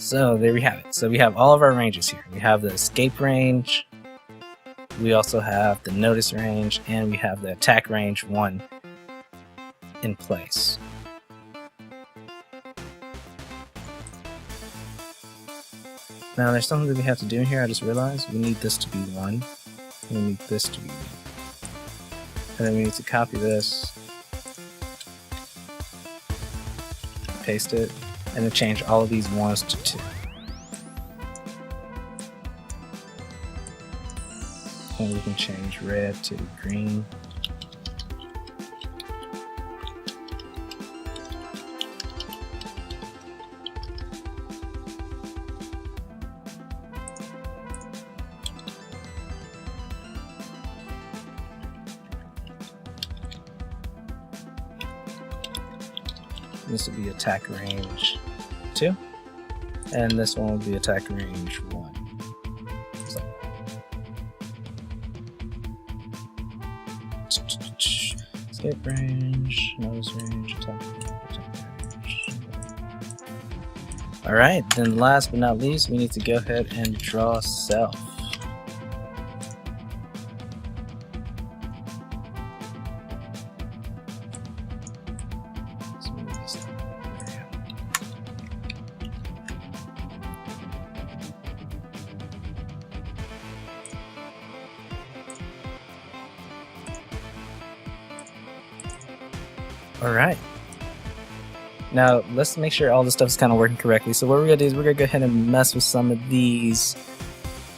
So there we have it. So we have all of our ranges here. We have the escape range, we also have the notice range, and we have the attack range 1 in place. Now there's something that we have to do in here. I just realized we need this to be 1, and we need this to be 1. And then we need to copy this, paste it, and then change all of these 1s to 2. And we can change red to green. This will be attack range 2, and this one will be attack range 1. So. Escape range, notice range, attack range. Alright, then last but not least, we need to go ahead and draw self. Alright. Now let's make sure all this stuff is kind of working correctly. So what we're gonna do is we're gonna go ahead and mess with some of these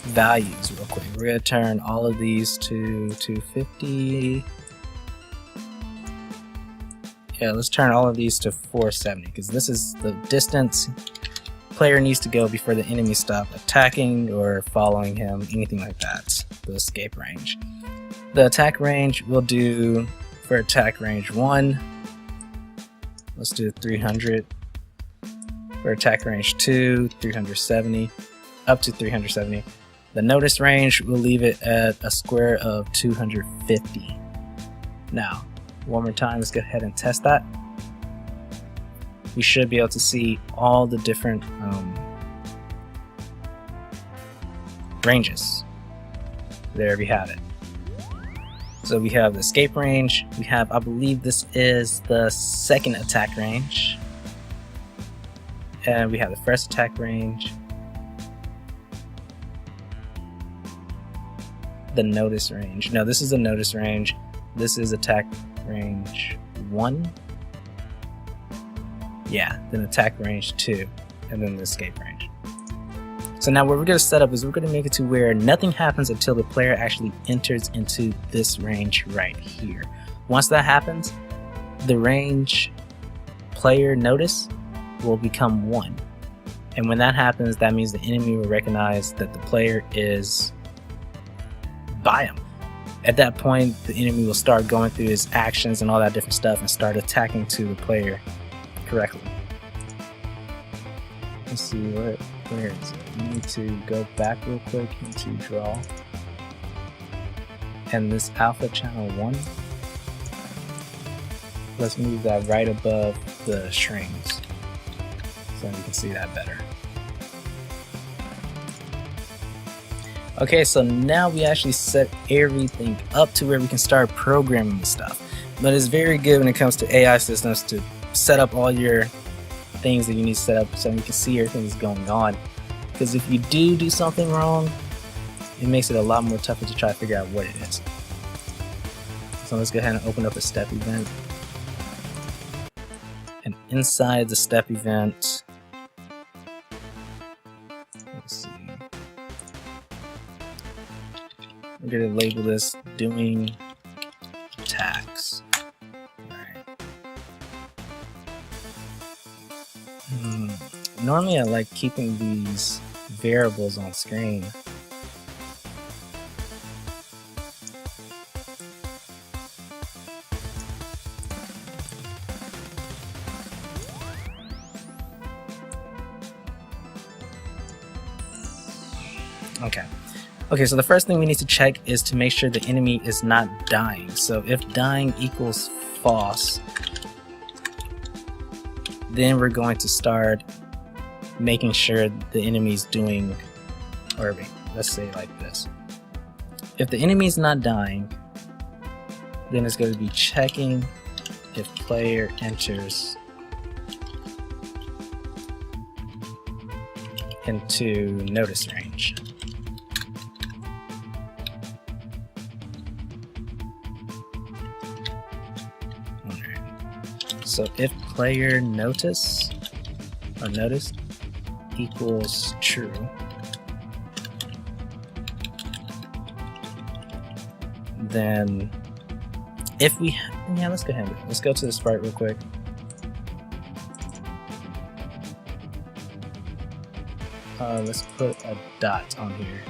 values real quick. We're gonna turn all of these to 250. Yeah, let's turn all of these to 470 because this is the distance player needs to go before the enemy stop attacking or following him, anything like that. The escape range. The attack range we'll do for attack range 1. Let's do 300. For attack range 2, 370, up to 370. The notice range, we'll leave it at a square of 250. Now, one more time, let's go ahead and test that. We should be able to see all the different ranges. There we have it. So we have the escape range, we have, I believe this is the second attack range, and we have the first attack range, the notice range. No, this is the notice range, this is attack range 1, yeah, then attack range 2, and then the escape range. So now what we're going to set up is we're going to make it to where nothing happens until the player actually enters into this range right here. Once that happens, the range player notice will become 1. And when that happens, that means the enemy will recognize that the player is by him. At that point, the enemy will start going through his actions and all that different stuff and start attacking to the player correctly. Let's see, where is it? We need to go back real quick into draw. And this alpha channel 1, let's move that right above the strings so we can see that better. Okay, so now we actually set everything up to where we can start programming the stuff. But it's very good when it comes to AI systems to set up all your things that you need to set up so you can see everything that's going on. Because if you do something wrong, it makes it a lot more tougher to try to figure out what it is. So let's go ahead and open up a step event. And inside the step event, let's see, we're going to label this doing attacks. Normally I like keeping these variables on screen. Okay, so the first thing we need to check is to make sure the enemy is not dying. So if dying equals false, then we're going to start making sure the enemy's doing, or let's say like this. If the enemy's not dying, then it's going to be checking if player enters into notice range. So if player noticed equals true, then if we, yeah, let's go ahead and let's go to the sprite real quick. Let's put a dot on here.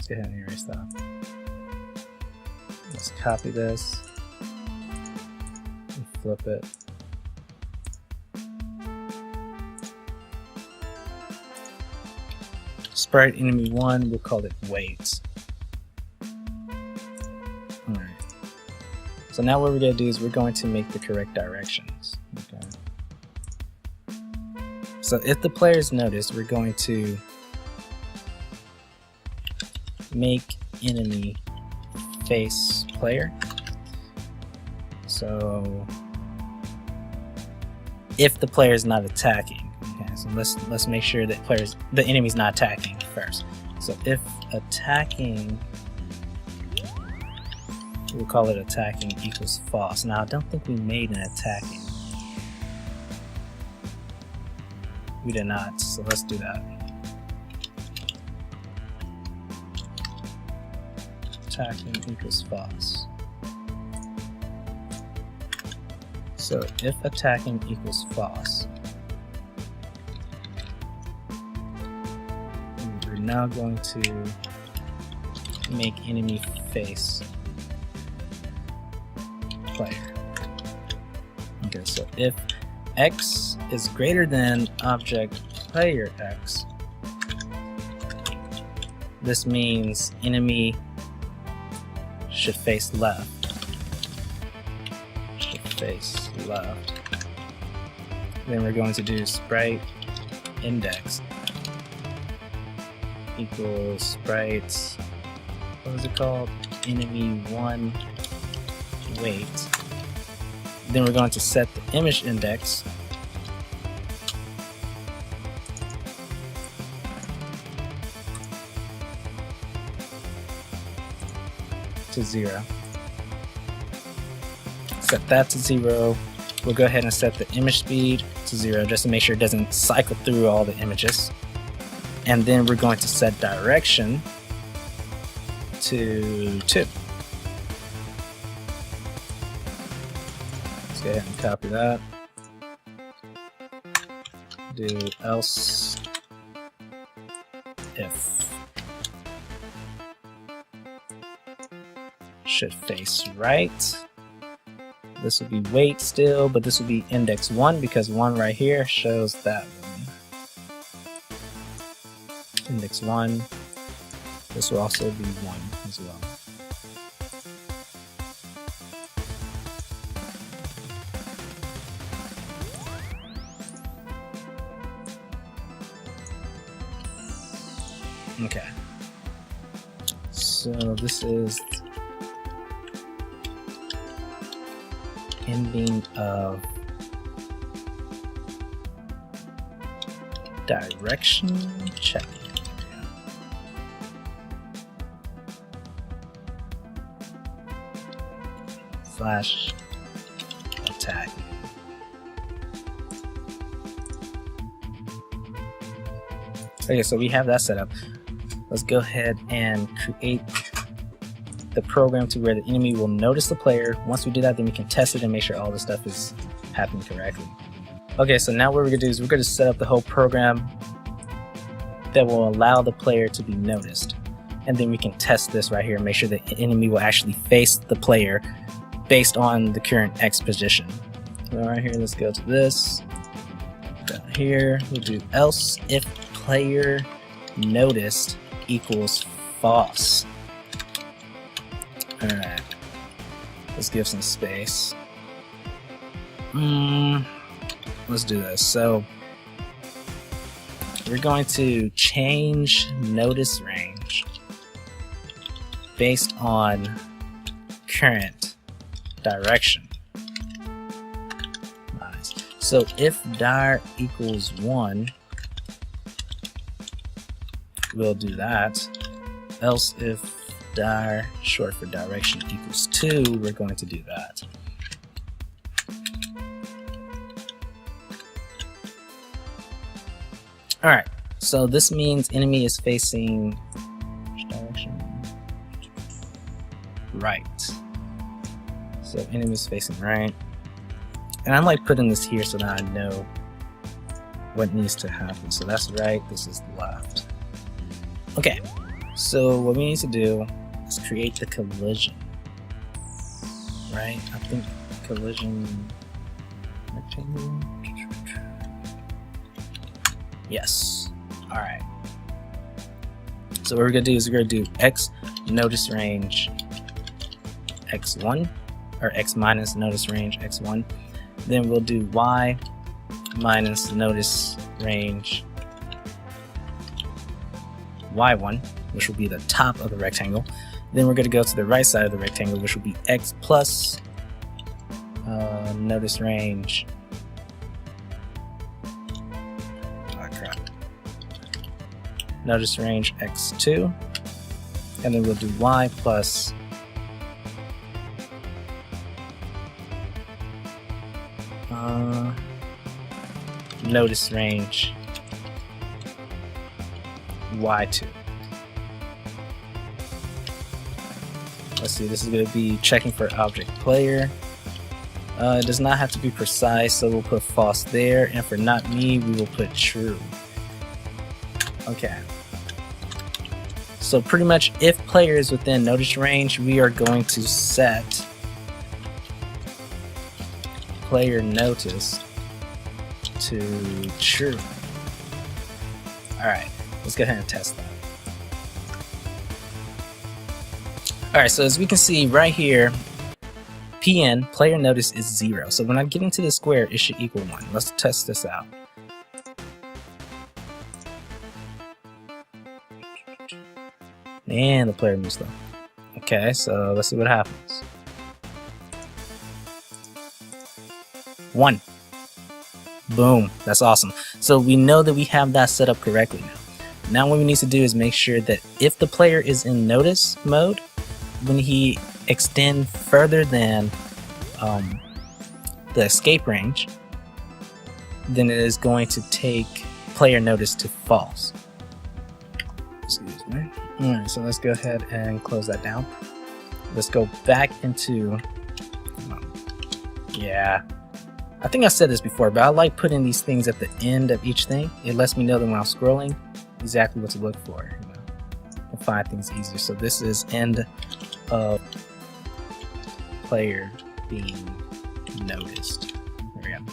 Go ahead and erase that. Let's copy this and flip it. Sprite enemy 1, we'll call it wait. Alright. So now what we're going to do is we're going to make the correct directions. Okay. So if the player's noticed, we're going to make enemy face player. So if the player is not attacking, okay, so let's make sure that the enemy's not attacking first. So if attacking, we'll call it attacking equals false. Now I don't think we made an attacking. We did not, so let's do that. Attacking equals false. So if attacking equals false, we're now going to make enemy face player. Okay, so if x is greater than object player x, this means enemy should face left. Should face left. Then we're going to do sprite index equals sprite, what is it called? Enemy 1 wait. Then we're going to set the image index to 0. Set that to 0. We'll go ahead and set the image speed to 0 just to make sure it doesn't cycle through all the images. And then we're going to set direction to 2. Let's go ahead and copy that. Do else if should face right. This would be wait still, but this would be index 1 because 1 right here shows that one. Index 1. This will also be 1 as well. Okay. So this is ending of direction checking. Slash attack. Okay, so we have that set up. Let's go ahead and create the program to where the enemy will notice the player. Once we do that, then we can test it and make sure all the stuff is happening correctly. Okay, so now what we're gonna do is we're gonna set up the whole program that will allow the player to be noticed. And then we can test this right here and make sure the enemy will actually face the player based on the current X position. So right here, let's go to this. Down here, we'll do else if player noticed equals false. Alright, let's give some space. Let's do this. So we're going to change notice range based on current direction. Nice. So if dir equals 1, we'll do that. Else if dir, short for direction, equals 2, we're going to do that. Alright, so this means enemy is facing which direction? Right. So enemy is facing right. And I like putting this here so that I know what needs to happen. So that's right, this is left. Okay, so what we need to do is create the collision. Right? I think collision rectangle. Yes. Alright. So what we're gonna do is we're gonna do x notice range x1 or x minus notice range x1. Then we'll do y minus notice range y1, which will be the top of the rectangle. Then we're gonna go to the right side of the rectangle, which will be x plus notice range. Notice range x2, and then we'll do y plus notice range y2. Let's see, this is going to be checking for object player. It does not have to be precise, so we'll put false there, and for not me, we will put true. Okay. So pretty much if player is within notice range, we are going to set player notice to true. Alright, let's go ahead and test that. Alright, so as we can see right here, PN, player notice is 0. So when I get into the square, it should equal 1. Let's test this out. And the player moves slow. Okay, so let's see what happens. 1. Boom, that's awesome. So we know that we have that set up correctly now. Now what we need to do is make sure that if the player is in notice mode, when he extends further than the escape range, then it is going to take player notice to false. Excuse me. Alright, so let's go ahead and close that down. Let's go back into... yeah. I think I said this before, but I like putting these things at the end of each thing. It lets me know that when I'm scrolling, exactly what to look for. You know, and find things easier. So this is end of player being noticed. There we go.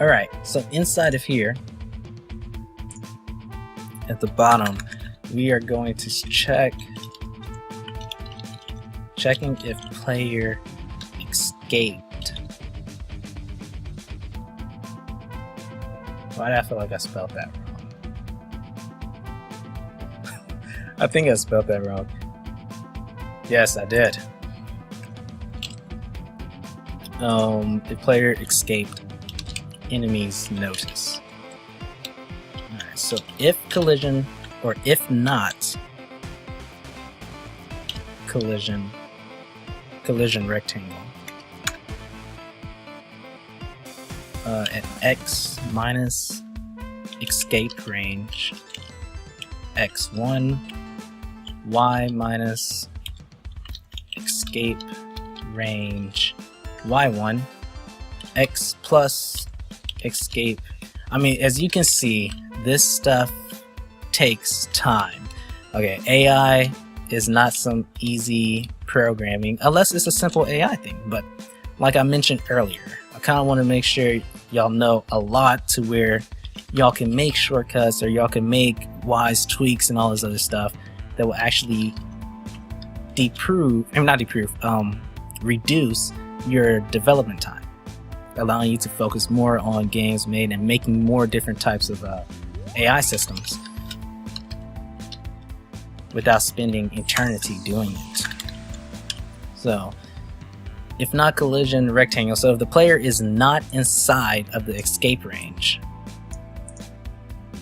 Alright, so inside of here, at the bottom, we are going to checking if player escaped. Why do I feel like I spelled that wrong? I think I spelled that wrong. Yes, I did. The player escaped enemy's notice. Alright, so if collision, or if not collision rectangle at x minus escape range x1, y minus escape range y1, x plus escape. I mean, as you can see, this stuff takes time. Okay, AI is not some easy programming unless it's a simple AI thing, but like I mentioned earlier, I kind of want to make sure y'all know a lot to where y'all can make shortcuts, or y'all can make wise tweaks and all this other stuff that will actually reduce your development time, allowing you to focus more on games made and making more different types of AI systems without spending eternity doing it. So, if not collision, rectangle. So if the player is not inside of the escape range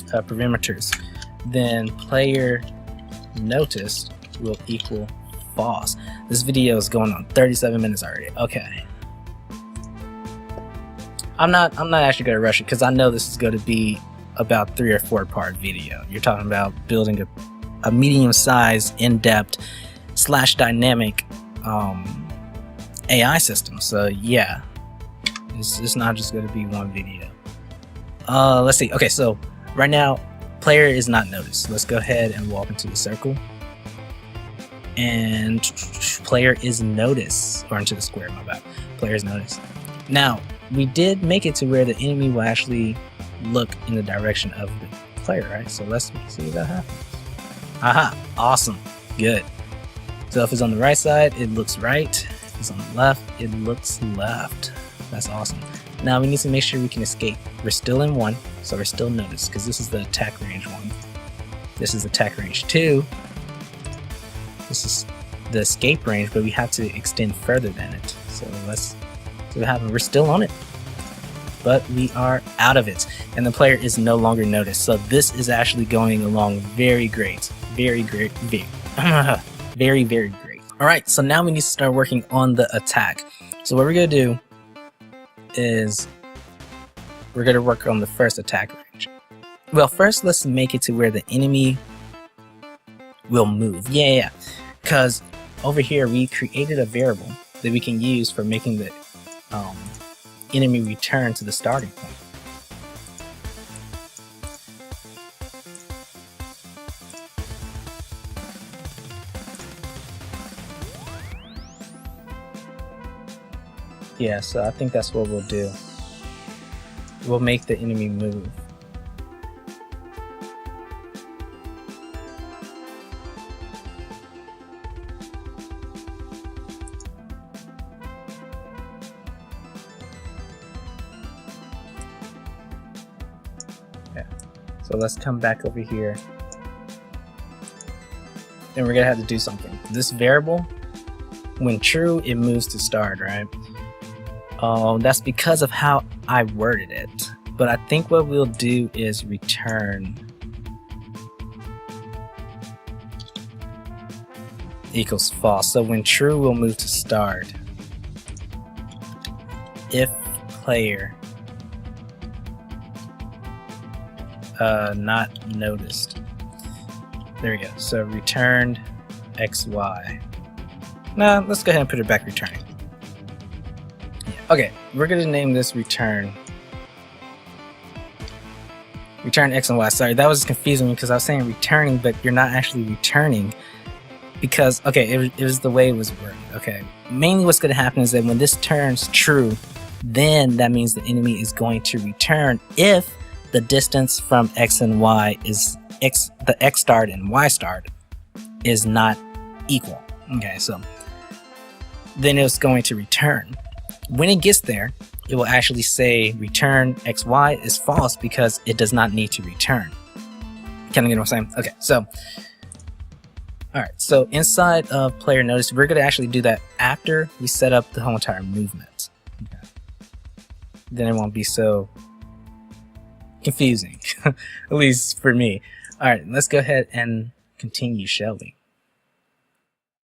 perimeters, then player noticed will equal false. This video is going on 37 minutes already. Okay. I'm not actually gonna rush it because I know this is gonna be about 3 or 4 part video. You're talking about building a medium-sized, in-depth / dynamic AI system. So yeah, it's not just going to be one video. Let's see. Okay, so right now player is not noticed. Let's go ahead and walk into the circle, and player is noticed, or into the square, my bad. Player is noticed. Now we did make it to where the enemy will actually look in the direction of the player, right? So let's see if that happens. Aha, awesome, good. So if it's on the right side, it looks right. If it's on the left, it looks left. That's awesome. Now we need to make sure we can escape. We're still in 1, so we're still noticed, because this is the attack range 1. This is attack range 2. This is the escape range, but we have to extend further than it. So let's see what happens. We're still on it, but we are out of it, and the player is no longer noticed. So this is actually going along very great. Very great. Very, very great. Alright, so now we need to start working on the attack. So what we're going to do is we're going to work on the first attack range. Well, first let's make it to where the enemy will move. Yeah. Because over here we created a variable that we can use for making the enemy return to the starting point. Yeah, so I think that's what we'll do. We'll make the enemy move. Yeah. So let's come back over here. And we're gonna have to do something. This variable, when true, it moves to start, right? That's because of how I worded it. But I think what we'll do is return equals false. So when true, we'll move to start. If player not noticed. There we go. So returned XY. Now let's go ahead and put it back returning. Okay, we're going to name this return X and Y. Sorry, that was confusing because I was saying returning, but you're not actually returning because, okay, it was the way it was worded. Okay, mainly what's going to happen is that when this turns true, then that means the enemy is going to return if the distance from X and Y is the X start and Y start is not equal. Okay, so then it's going to return. When it gets there, it will actually say return XY is false because it does not need to return. Kind of get what I'm saying? Okay, so alright, so inside of player notice, we're going to actually do that after we set up the whole entire movement. Okay. Then it won't be so confusing, at least for me. Alright, let's go ahead and continue, shall we?